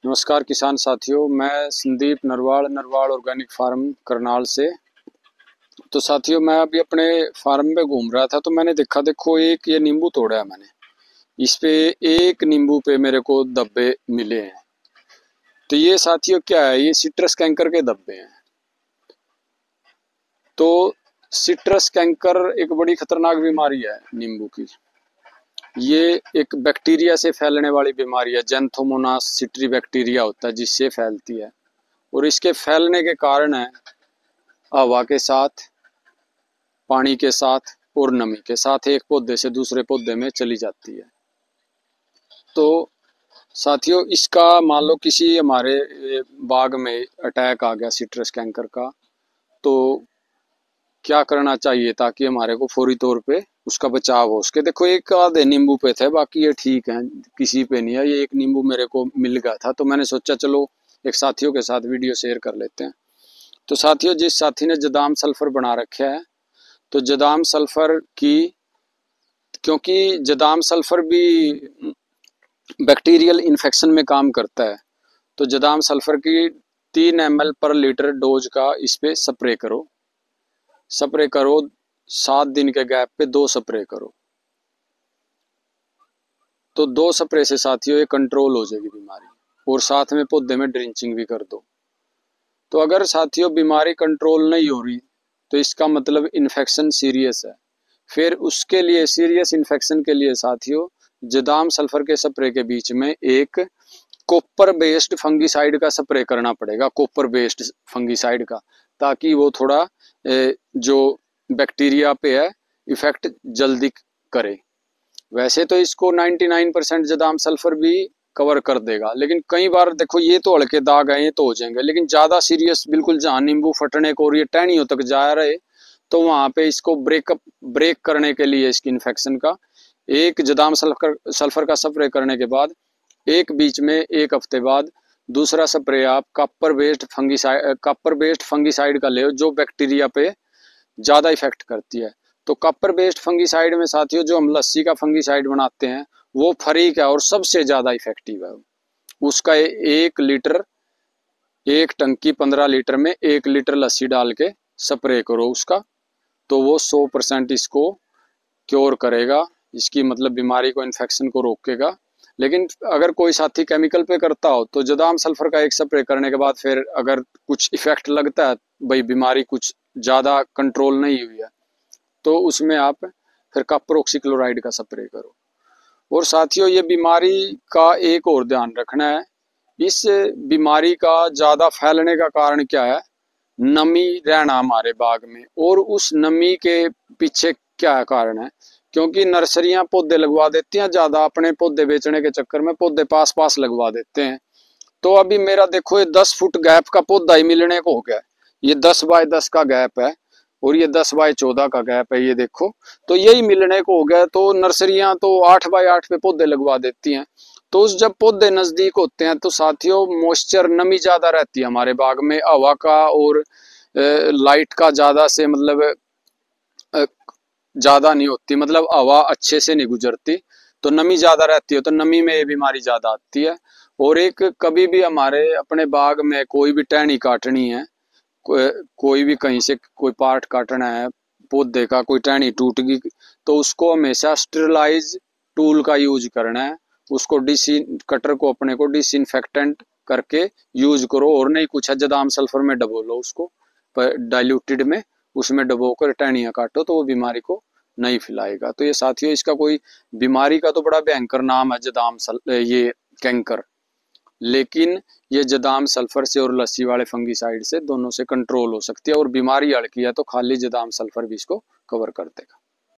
नमस्कार किसान साथियों, मैं संदीप नरवाल ऑर्गेनिक फार्म करनाल से। तो साथियों, मैं अभी अपने फार्म पे घूम रहा था तो मैंने देखो एक ये नींबू तोड़ा है मैंने। इस पे एक नींबू पे मेरे को धब्बे मिले हैं। तो ये साथियों क्या है, ये सिट्रस कैंकर के धब्बे हैं। तो सिट्रस कैंकर एक बड़ी खतरनाक बीमारी है नींबू की। ये एक बैक्टीरिया से फैलने वाली बीमारी है, जेंथोमोनास सिट्री बैक्टीरिया होता है जिससे फैलती है। और इसके फैलने के कारण है हवा के साथ, पानी के साथ और नमी के साथ एक पौधे से दूसरे पौधे में चली जाती है। तो साथियों, इसका मान लो किसी हमारे बाग में अटैक आ गया सिट्रस कैंकर का, तो क्या करना चाहिए ताकि हमारे को फौरी तौर पे उसका बचाव हो सके। देखो, एक आधे नींबू पे थे, बाकी ये ठीक है, किसी पे नहीं है। ये एक नींबू मेरे को मिल गया था तो मैंने सोचा चलो एक साथियों के साथ वीडियो शेयर कर लेते हैं। तो साथियों, जिस साथी ने जदाम सल्फर बना रखा है, तो जदाम सल्फर की, क्योंकि जदाम सल्फर भी बैक्टीरियल इन्फेक्शन में काम करता है, तो जदाम सल्फर की 3 ml पर लीटर डोज का इस पे स्प्रे करो 7 दिन के गैप पे 2 स्प्रे करो। तो 2 स्प्रे से साथियों ये कंट्रोल हो जाएगी बीमारी, और साथ में पौधे में ड्रिंचिंग भी कर दो। तो अगर साथियों बीमारी कंट्रोल नहीं हो रही तो इसका मतलब इन्फेक्शन सीरियस है। फिर उसके लिए, सीरियस इन्फेक्शन के लिए साथियों, जदाम सल्फर के स्प्रे के बीच में एक कॉपर बेस्ड फंगीसाइड का स्प्रे करना पड़ेगा, कॉपर बेस्ड फंगीसाइड का, ताकि वो थोड़ा जो बैक्टीरिया पे है इफेक्ट जल्दी करे। वैसे तो इसको 99% जदाम सल्फर भी कवर कर देगा, लेकिन कई बार देखो ये तो हल्के दाग आए तो हो जाएंगे, लेकिन ज्यादा सीरियस बिल्कुल जहां नींबू फटने को और ये टहनियों तक जा रहे, तो वहां पे इसको ब्रेक करने के लिए इसकी इन्फेक्शन का एक जदाम सल्फर का स्प्रे करने के बाद, एक बीच में 1 हफ्ते बाद दूसरा स्प्रे आप कॉपर बेस्ड फंगीसाइड का ले, जो बैक्टीरिया पे ज्यादा इफेक्ट करती है। तो कॉपर बेस्ड फंगीसाइड में साथियों, जो हम लस्सी का फंगीसाइड बनाते हैं वो फरीक है और सबसे ज्यादा इफेक्टिव है। उसका 1 लीटर, एक टंकी 15 लीटर में 1 लीटर लस्सी डाल के स्प्रे करो उसका, तो वो 100% इसको क्योर करेगा, इसकी मतलब बीमारी को, इन्फेक्शन को रोकेगा। लेकिन अगर कोई साथी केमिकल पे करता हो तो जदाम सल्फर का एक स्प्रे करने के बाद फिर अगर कुछ इफेक्ट लगता है, भाई बीमारी कुछ ज्यादा कंट्रोल नहीं हुई है, तो उसमें आप फिर कॉपर ऑक्सीक्लोराइड का स्प्रे करो। और साथियों, ये बीमारी का एक और ध्यान रखना है, इस बीमारी का ज्यादा फैलने का कारण क्या है, नमी रहना हमारे बाग में। और उस नमी के पीछे क्या कारण है, क्योंकि नर्सरियां पौधे लगवा देती हैं ज्यादा, अपने पौधे बेचने के चक्कर में पौधे पास पास लगवा देते हैं। तो अभी मेरा देखो ये 10 फुट गैप का पौधा ही मिलने को हो गया। ये 10 बाय 10 का गैप है और ये 10 बाय 14 का गैप है, ये देखो। तो यही मिलने को हो गया। तो नर्सरियां तो 8 बाय 8 पे पौधे लगवा देती हैं। तो उस जब पौधे नजदीक होते हैं तो साथियों मॉइस्चर, नमी ज्यादा रहती है हमारे बाग में, हवा का और लाइट का ज्यादा से मतलब ज्यादा नहीं होती, मतलब हवा अच्छे से नहीं गुजरती, तो नमी ज्यादा रहती है, तो नमी में ये बीमारी ज्यादा आती है। और एक, कभी भी हमारे अपने बाग में कोई भी टहनी काटनी है, कोई भी कहीं से कोई पार्ट काटना है पौधे का, कोई टहनी टूट गई, तो उसको हमेशा स्टेरिलाइज टूल का यूज करना है। उसको कटर को अपने को डिसइंफेक्टेंट करके यूज करो, और नहीं कुछ है जदाम सल्फर में डबो लो उसको, डाइल्यूटेड में, उसमें डबो कर टहनियाँ काटो, तो वो बीमारी को नहीं फैलाएगा। तो ये साथियों, इसका कोई बीमारी का तो बड़ा भयंकर नाम है ये कैंकर, लेकिन ये जदाम सल्फर से और लस्सी वाले फंगीसाइड से दोनों से कंट्रोल हो सकती है। और बीमारी हल्की है तो खाली जदाम सल्फर भी इसको कवर कर देगा।